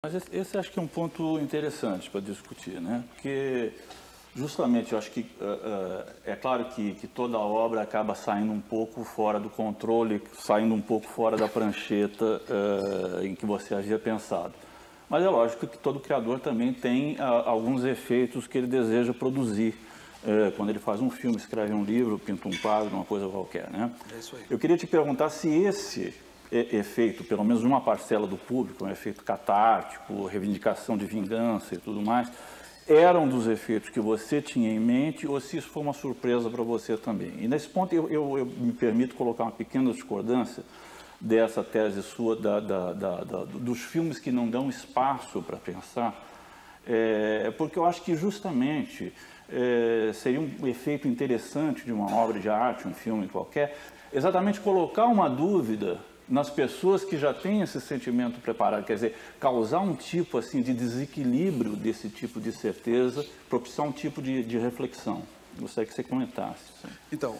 Mas esse acho que é um ponto interessante para discutir, né? Porque justamente eu acho que é claro que toda obra acaba saindo um pouco fora do controle, saindo um pouco fora da prancheta em que você havia pensado. Mas é lógico que todo criador também tem alguns efeitos que ele deseja produzir. Quando ele faz um filme, escreve um livro, pinta um quadro, uma coisa qualquer, né? É isso aí. Eu queria te perguntar se esse efeito, pelo menos uma parcela do público, um efeito catártico, reivindicação de vingança e tudo mais, eram dos efeitos que você tinha em mente ou se isso foi uma surpresa para você também. E nesse ponto eu me permito colocar uma pequena discordância dessa tese sua dos filmes que não dão espaço para pensar, porque eu acho que justamente seria um efeito interessante de uma obra de arte, um filme qualquer, exatamente colocar uma dúvida nas pessoas que já têm esse sentimento preparado, quer dizer, causar um tipo assim de desequilíbrio desse tipo de certeza, propiciar um tipo de reflexão. Gostaria que você comentasse. Então,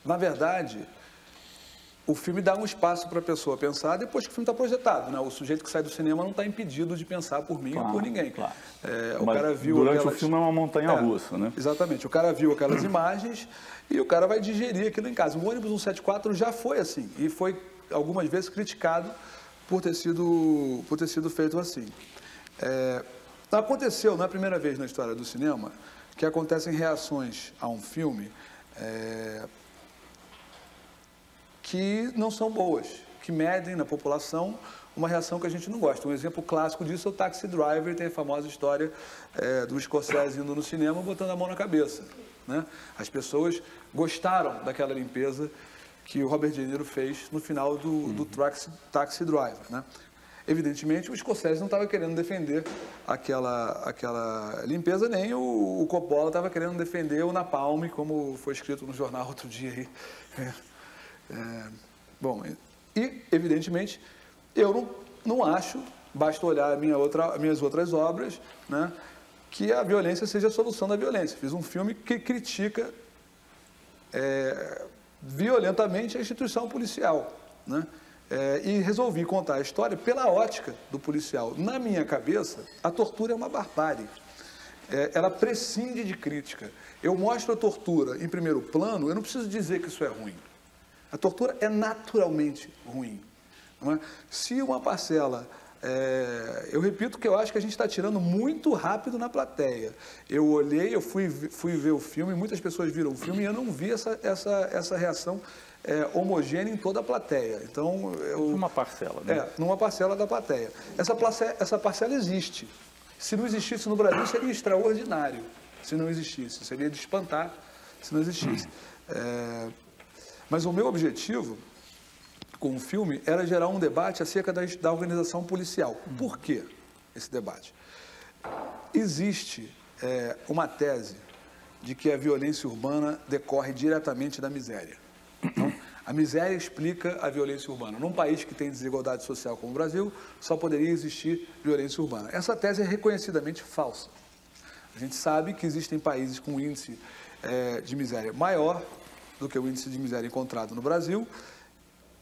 na verdade, o filme dá um espaço para a pessoa pensar depois que o filme está projetado, né? O sujeito que sai do cinema não está impedido de pensar por mim ou por ninguém. Claro. O cara viu durante o filme é uma montanha-russa, né? Exatamente. O cara viu aquelas imagens e o cara vai digerir aquilo em casa. O ônibus 174 já foi assim e foi algumas vezes criticado por ter sido feito assim. Aconteceu, não é a primeira vez na história do cinema, que acontecem reações a um filme que não são boas, que medem na população uma reação que a gente não gosta. Um exemplo clássico disso é o Taxi Driver, tem a famosa história do Scorsese indo no cinema botando a mão na cabeça, né? As pessoas gostaram daquela limpeza que o Robert De Niro fez no final do Taxi Driver, né? Evidentemente, o Scorsese não estava querendo defender aquela limpeza, nem o Coppola estava querendo defender o Napalm, como foi escrito no jornal outro dia aí. Bom, e evidentemente eu não acho, basta olhar minhas outras obras, né, que a violência seja a solução da violência. Fiz um filme que critica violentamente a instituição policial, né? E resolvi contar a história pela ótica do policial. Na minha cabeça, a tortura é uma barbárie. Ela prescinde de crítica. Eu mostro a tortura em primeiro plano, eu não preciso dizer que isso é ruim. A tortura é naturalmente ruim, não é? Se uma parcela... eu repito que eu acho que a gente está tirando muito rápido na plateia. Eu olhei, eu fui ver o filme, muitas pessoas viram o filme e eu não vi essa reação homogênea em toda a plateia. Então, uma parcela, né? Numa parcela da plateia. Essa parcela existe. Se não existisse no Brasil, seria extraordinário. Se não existisse, seria de espantar se não existisse. Mas o meu objetivo com o filme era gerar um debate acerca da organização policial. Por que esse debate? Existe uma tese de que a violência urbana decorre diretamente da miséria. Então, a miséria explica a violência urbana. Num país que tem desigualdade social como o Brasil, só poderia existir violência urbana. Essa tese é reconhecidamente falsa. A gente sabe que existem países com índice de miséria maior do que o índice de miséria encontrado no Brasil,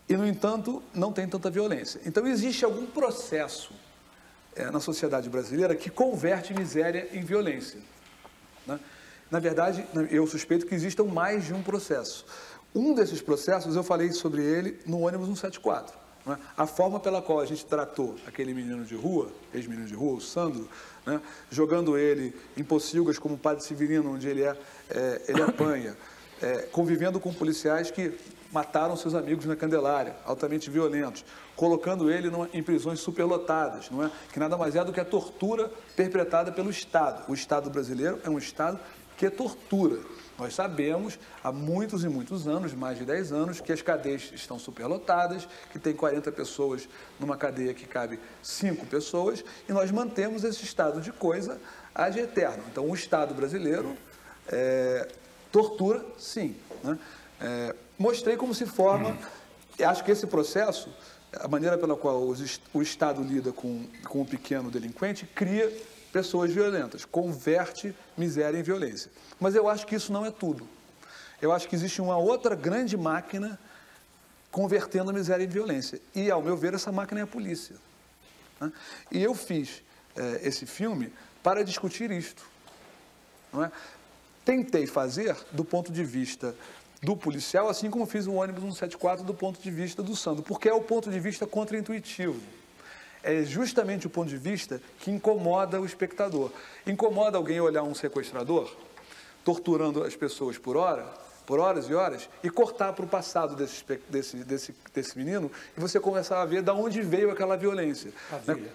e, no entanto, não tem tanta violência. Então, existe algum processo na sociedade brasileira que converte miséria em violência, né? Na verdade, eu suspeito que existam mais de um processo. Um desses processos, eu falei sobre ele no ônibus 174. Né? A forma pela qual a gente tratou aquele menino de rua, ex-menino de rua, o Sandro, né? Jogando ele em pocilgas como o Padre Severino, onde ele apanha, convivendo com policiais que mataram seus amigos na Candelária, altamente violentos, colocando ele em prisões superlotadas, não é? Que nada mais é do que a tortura perpetrada pelo Estado. O Estado brasileiro é um Estado que tortura. Nós sabemos, há muitos e muitos anos, mais de 10 anos, que as cadeias estão superlotadas, que tem 40 pessoas numa cadeia que cabe 5 pessoas, e nós mantemos esse estado de coisa ad eterno. Então, o Estado brasileiro tortura, sim, né? Mostrei como se forma, acho que esse processo, a maneira pela qual o Estado lida com o pequeno delinquente, cria pessoas violentas, converte miséria em violência. Mas eu acho que isso não é tudo. Eu acho que existe uma outra grande máquina convertendo a miséria em violência. E, ao meu ver, essa máquina é a polícia. né? E eu fiz esse filme para discutir isto. Não é? Tentei fazer do ponto de vista do policial, assim como fiz o ônibus 174 do ponto de vista do Sandro, porque é o ponto de vista contraintuitivo. É justamente o ponto de vista que incomoda o espectador. Incomoda alguém olhar um sequestrador torturando as pessoas por horas e horas, e cortar para o passado desse menino, e você começar a ver de onde veio aquela violência. Né?